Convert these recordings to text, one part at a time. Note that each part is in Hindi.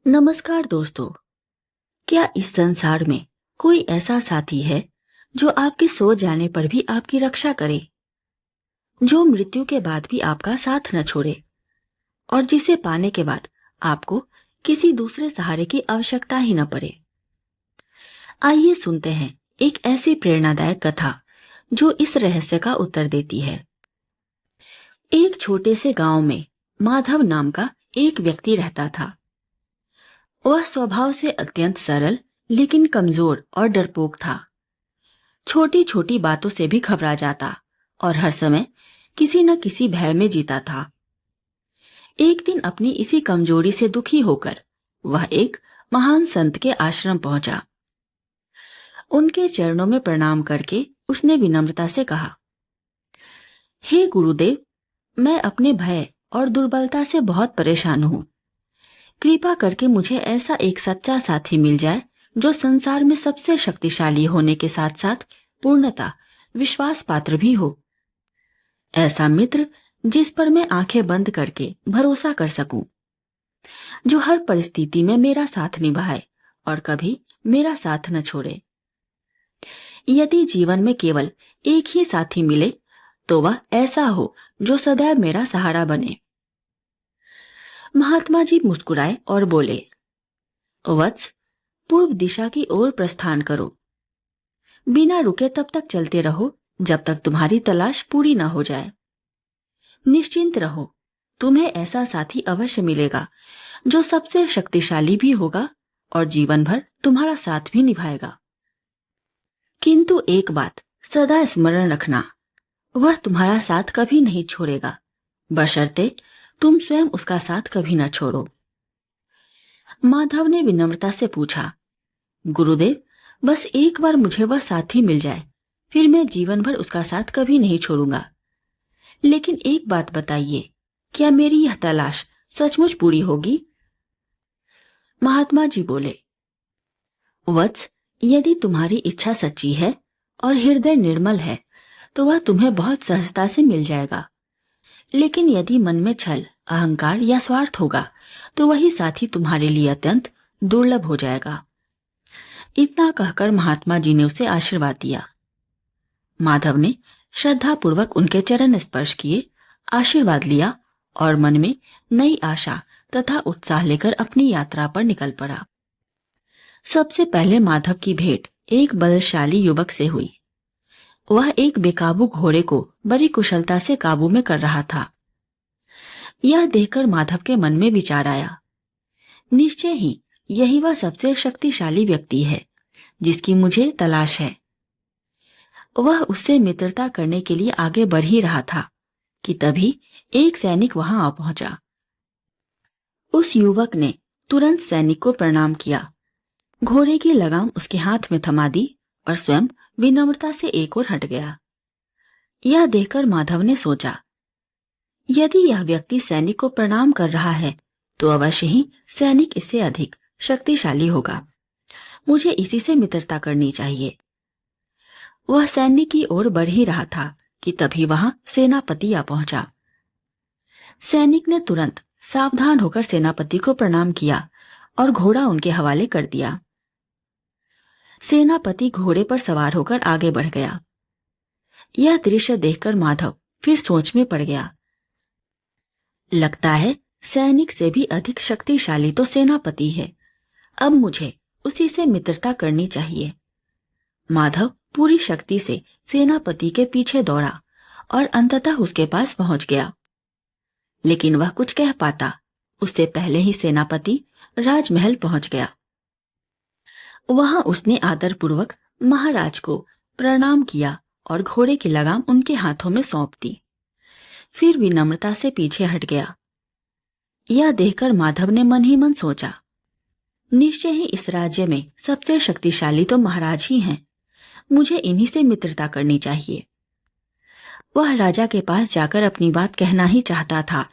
नमस्कार दोस्तों। क्या इस संसार में कोई ऐसा साथी है जो आपके सो जाने पर भी आपकी रक्षा करे, जो मृत्यु के बाद भी आपका साथ न छोड़े और जिसे पाने के बाद आपको किसी दूसरे सहारे की आवश्यकता ही न पड़े? आइए सुनते हैं एक ऐसी प्रेरणादायक कथा जो इस रहस्य का उत्तर देती है। एक छोटे से गांव में माधव नाम का एक व्यक्ति रहता था। वह स्वभाव से अत्यंत सरल लेकिन कमजोर और डरपोक था। छोटी छोटी बातों से भी घबरा जाता और हर समय किसी न किसी भय में जीता था। एक दिन अपनी इसी कमजोरी से दुखी होकर वह एक महान संत के आश्रम पहुंचा। उनके चरणों में प्रणाम करके उसने विनम्रता से कहा, हे गुरुदेव, मैं अपने भय और दुर्बलता से बहुत परेशान हूँ। कृपा करके मुझे ऐसा एक सच्चा साथी मिल जाए जो संसार में सबसे शक्तिशाली होने के साथ साथ पूर्णतः विश्वास पात्र भी हो। ऐसा मित्र जिस पर मैं आंखें बंद करके भरोसा कर सकूं, जो हर परिस्थिति में मेरा साथ निभाए और कभी मेरा साथ न छोड़े। यदि जीवन में केवल एक ही साथी मिले तो वह ऐसा हो जो सदैव मेरा सहारा बने। महात्मा जी मुस्कुराए और बोले, वत्स, पूर्व दिशा की ओर प्रस्थान करो। बिना रुके तब तक चलते रहो जब तक तुम्हारी तलाश पूरी ना हो जाए। निश्चिंत रहो, तुम्हें ऐसा साथी अवश्य मिलेगा जो सबसे शक्तिशाली भी होगा और जीवन भर तुम्हारा साथ भी निभाएगा। किंतु एक बात सदा स्मरण रखना, वह तुम्हारा साथ कभी नहीं छोड़ेगा, बशर्ते तुम स्वयं उसका साथ कभी न छोड़ो। माधव ने विनम्रता से पूछा, गुरुदेव, बस एक बार मुझे वह साथी मिल जाए, फिर मैं जीवन भर उसका साथ कभी नहीं छोड़ूंगा। लेकिन एक बात बताइए, क्या मेरी यह तलाश सचमुच पूरी होगी? महात्मा जी बोले, वत्स, यदि तुम्हारी इच्छा सच्ची है और हृदय निर्मल है तो वह तुम्हें बहुत सहजता से मिल जाएगा। लेकिन यदि मन में छल, अहंकार या स्वार्थ होगा तो वही साथी तुम्हारे लिए अत्यंत दुर्लभ हो जाएगा। इतना कहकर महात्मा जी ने उसे आशीर्वाद दिया। माधव ने श्रद्धा पूर्वक उनके चरण स्पर्श किए, आशीर्वाद लिया और मन में नई आशा तथा उत्साह लेकर अपनी यात्रा पर निकल पड़ा। सबसे पहले माधव की भेंट एक बलशाली युवक से हुई। वह एक बेकाबू घोड़े को बड़ी कुशलता से काबू में कर रहा था। यह देखकर माधव के मन में विचार आया, निश्चय ही यही वह सबसे शक्तिशाली व्यक्ति है जिसकी मुझे तलाश है। वह उससे मित्रता करने के लिए आगे बढ़ ही रहा था कि तभी एक सैनिक वहां आ पहुंचा। उस युवक ने तुरंत सैनिक को प्रणाम किया, घोड़े की लगाम उसके हाथ में थमा दी और स्वयं विनम्रता से एक ओर हट गया। यह देखकर माधव ने सोचा, यदि यह व्यक्ति सैनिक को प्रणाम कर रहा है तो अवश्य ही सैनिक इससे अधिक शक्तिशाली होगा। मुझे इसी से मित्रता करनी चाहिए। वह सैनिक की ओर बढ़ ही रहा था कि तभी वहां सेनापति आ पहुंचा। सैनिक ने तुरंत सावधान होकर सेनापति को प्रणाम किया और घोड़ा उनके हवाले कर दिया। सेनापति घोड़े पर सवार होकर आगे बढ़ गया। यह दृश्य देखकर माधव फिर सोच में पड़ गया। लगता है सैनिक से भी अधिक शक्तिशाली तो सेनापति है। अब मुझे उसी से मित्रता करनी चाहिए। माधव पूरी शक्ति से सेनापति के पीछे दौड़ा और अंततः उसके पास पहुंच गया। लेकिन वह कुछ कह पाता उससे पहले ही सेनापति राजमहल पहुंच गया। वहां उसने आदरपूर्वक महाराज को प्रणाम किया और घोड़े की लगाम उनके हाथों में सौंप दी। फिर विनम्रता से पीछे हट गया। यह देखकर माधव ने मन ही मन सोचा, निश्चय ही इस राज्य में सबसे शक्तिशाली तो महाराज ही हैं। मुझे इन्हीं से मित्रता करनी चाहिए। वह राजा के पास जाकर अपनी बात कहना ही चाहता था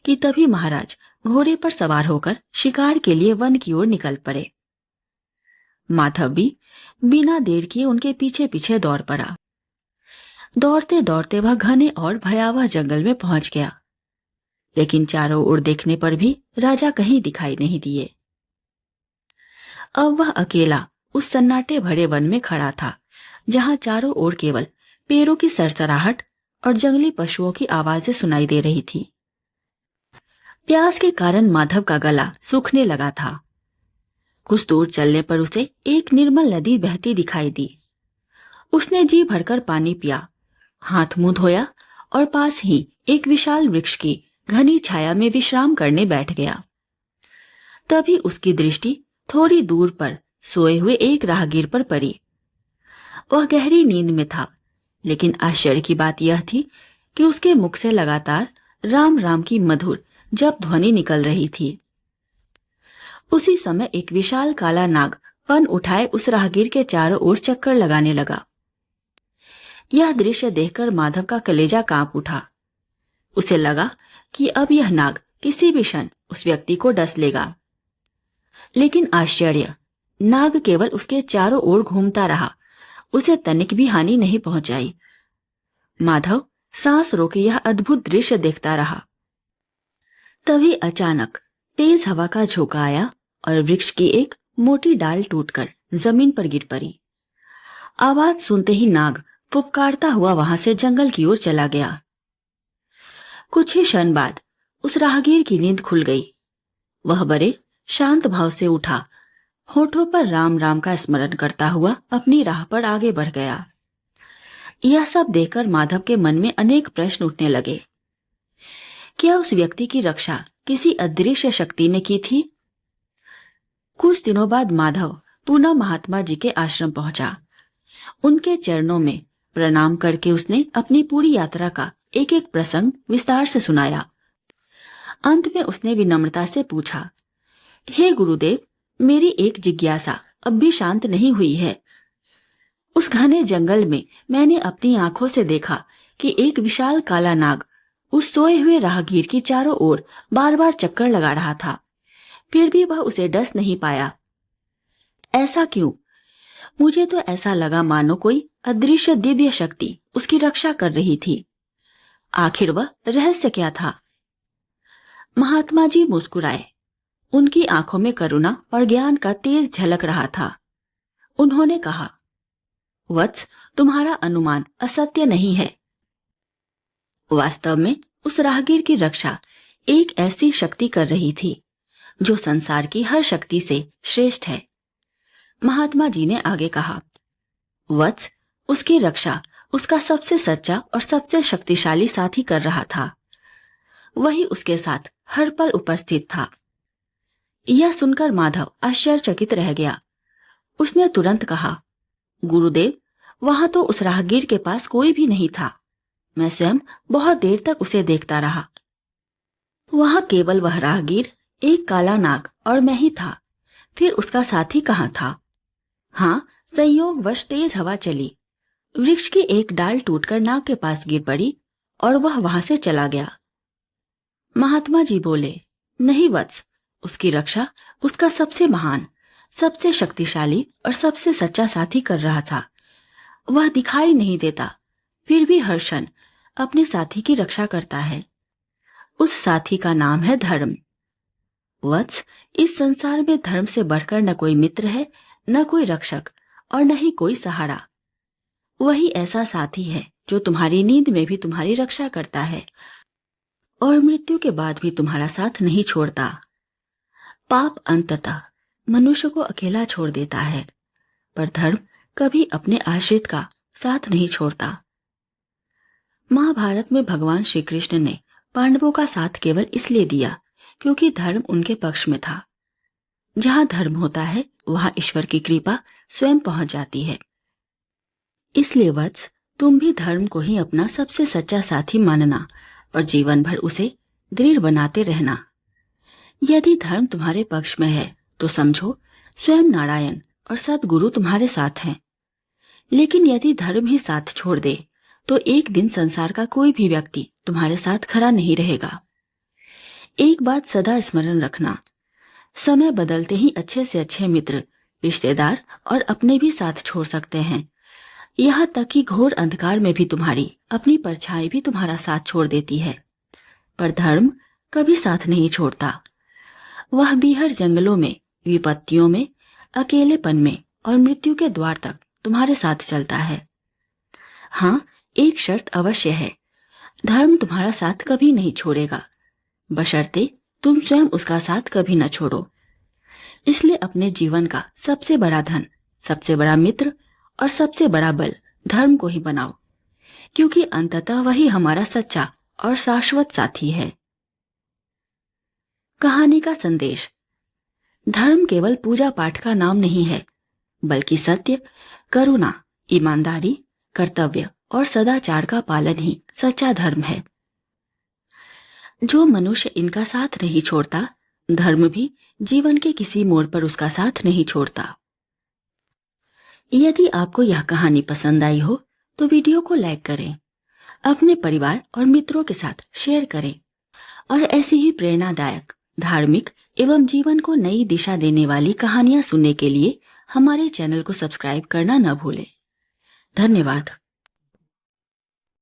कि तभी महाराज घोड़े पर सवार होकर शिकार के लिए वन की ओर निकल पड़े। माधव भी बिना देर किए उनके पीछे पीछे दौड़ पड़ा। दौड़ते दौड़ते वह घने और भयावह जंगल में पहुंच गया। लेकिन चारों ओर देखने पर भी राजा कहीं दिखाई नहीं दिए। अब वह अकेला उस सन्नाटे भरे वन में खड़ा था, जहां चारों ओर केवल पेड़ों की सरसराहट और जंगली पशुओं की आवाजें सुनाई दे रही थी। प्यास के कारण माधव का गला सूखने लगा था। कुछ दूर चलने पर उसे एक निर्मल नदी बहती दिखाई दी। उसने जी भरकर पानी पिया, हाथ मुंह धोया और पास ही एक विशाल वृक्ष की घनी छाया में विश्राम करने बैठ गया। तभी उसकी दृष्टि थोड़ी दूर पर सोए हुए एक राहगीर पर पड़ी। वह गहरी नींद में था, लेकिन आश्चर्य की बात यह थी कि उसके मुख से लगातार राम राम की मधुर जप ध्वनि निकल रही थी। उसी समय एक विशाल काला नाग फन उठाए उस राहगीर के चारों ओर चक्कर लगाने लगा। यह दृश्य देखकर माधव का कलेजा कांप उठा। उसे लगा कि अब यह नाग किसी भी क्षण उस व्यक्ति को डस लेगा। लेकिन आश्चर्य, नाग केवल उसके चारों ओर घूमता रहा, उसे तनिक भी हानि नहीं पहुंचाई। माधव सांस रोके यह अद्भुत दृश्य देखता रहा। तभी अचानक तेज हवा का झोंका आया और वृक्ष की एक मोटी डाल टूटकर जमीन पर गिर पड़ी। आवाज सुनते ही नाग पुपकारता हुआ वहां से जंगल की ओर चला गया। कुछ ही क्षण बाद उस राहगीर की नींद खुल गई। वह बड़े शांत भाव से उठा, होठों पर राम राम का स्मरण करता हुआ अपनी राह पर आगे बढ़ गया। यह सब देखकर माधव के मन में अनेक प्रश्न उठने लगे। क्या उस व्यक्ति की रक्षा किसी अदृश्य शक्ति ने की थी? कुछ दिनों बाद माधव पुनः महात्मा जी के आश्रम पहुंचा। उनके चरणों में प्रणाम करके उसने अपनी पूरी यात्रा का एक एक प्रसंग विस्तार से सुनाया। अंत में उसने विनम्रता से पूछा, हे गुरुदेव, मेरी एक जिज्ञासा अब भी शांत नहीं हुई है। उस घने जंगल में मैंने अपनी आंखों से देखा कि एक विशाल काला नाग उस सोए हुए राहगीर की चारों ओर बार बार चक्कर लगा रहा था, फिर भी वह उसे डस नहीं पाया। ऐसा क्यों? मुझे तो ऐसा लगा मानो कोई अदृश्य दिव्य शक्ति उसकी रक्षा कर रही थी। आखिर वह रहस्य क्या था? महात्मा जी मुस्कुराए। उनकी आंखों में करुणा और ज्ञान का तेज झलक रहा था। उन्होंने कहा, वत्स, तुम्हारा अनुमान असत्य नहीं है। वास्तव में उस राहगीर की रक्षा एक ऐसी शक्ति कर रही थी जो संसार की हर शक्ति से श्रेष्ठ है। महात्मा जी ने आगे कहा, वत्स, उसकी रक्षा उसका सबसे सच्चा और सबसे शक्तिशाली साथी कर रहा था। वही उसके साथ हर पल उपस्थित था। यह सुनकर माधव आश्चर्यचकित रह गया। उसने तुरंत कहा, गुरुदेव, वहां तो उस राहगीर के पास कोई भी नहीं था। मैं स्वयं बहुत देर तक उसे देखता रहा। वहां केवल वह राहगीर, एक काला नाग और मैं ही था। फिर उसका साथी कहाँ था? हाँ, संयोगवश तेज हवा चली, वृक्ष की एक डाल टूटकर नाग के पास गिर पड़ी और वह वहां से चला गया। महात्मा जी बोले, नहीं वत्स, उसकी रक्षा उसका सबसे महान, सबसे शक्तिशाली और सबसे सच्चा साथी कर रहा था। वह दिखाई नहीं देता, फिर भी हर क्षण अपने साथी की रक्षा करता है। उस साथी का नाम है धर्म। वत्स, इस संसार में धर्म से बढ़कर न कोई मित्र है, न कोई रक्षक और न ही कोई सहारा। वही ऐसा साथी है जो तुम्हारी नींद में भी तुम्हारी रक्षा करता है और मृत्यु के बाद भी तुम्हारा साथ नहीं छोड़ता। पाप अंततः मनुष्य को अकेला छोड़ देता है, पर धर्म कभी अपने आश्रित का साथ नहीं छोड़ता। महाभारत में भगवान श्री कृष्ण ने पांडवों का साथ केवल इसलिए दिया क्योंकि धर्म उनके पक्ष में था। जहां धर्म होता है वहां ईश्वर की कृपा स्वयं पहुंच जाती है। इसलिए वत्स, तुम भी धर्म को ही अपना सबसे सच्चा साथी मानना और जीवन भर उसे दृढ़ बनाते रहना। यदि धर्म तुम्हारे पक्ष में है तो समझो स्वयं नारायण और सद्गुरु तुम्हारे साथ हैं। लेकिन यदि धर्म ही साथ छोड़ दे तो एक दिन संसार का कोई भी व्यक्ति तुम्हारे साथ खड़ा नहीं रहेगा। एक बात सदा स्मरण रखना, समय बदलते ही अच्छे से अच्छे मित्र, रिश्तेदार और अपने भी साथ छोड़ सकते हैं। यहाँ तक कि घोर अंधकार में भी तुम्हारी अपनी परछाई भी तुम्हारा साथ छोड़ देती है, पर धर्म कभी साथ नहीं छोड़ता। वह भी हर जंगलों में, विपत्तियों में, अकेलेपन में और मृत्यु के द्वार तक तुम्हारे साथ चलता है। हाँ, एक शर्त अवश्य है, धर्म तुम्हारा साथ कभी नहीं छोड़ेगा, बशर्ते तुम स्वयं उसका साथ कभी न छोड़ो। इसलिए अपने जीवन का सबसे बड़ा धन, सबसे बड़ा मित्र और सबसे बड़ा बल धर्म को ही बनाओ, क्योंकि अंततः वही हमारा सच्चा और शाश्वत साथी है। कहानी का संदेश। धर्म केवल पूजा पाठ का नाम नहीं है, बल्कि सत्य, करुणा, ईमानदारी, कर्तव्य और सदाचार का पालन ही सच्चा धर्म है। जो मनुष्य इनका साथ नहीं छोड़ता, धर्म भी जीवन के किसी मोड़ पर उसका साथ नहीं छोड़ता। यदि आपको यह कहानी पसंद आई हो तो वीडियो को लाइक करें, अपने परिवार और मित्रों के साथ शेयर करें और ऐसी ही प्रेरणादायक, धार्मिक एवं जीवन को नई दिशा देने वाली कहानियां सुनने के लिए हमारे चैनल को सब्सक्राइब करना न भूलें। धन्यवाद।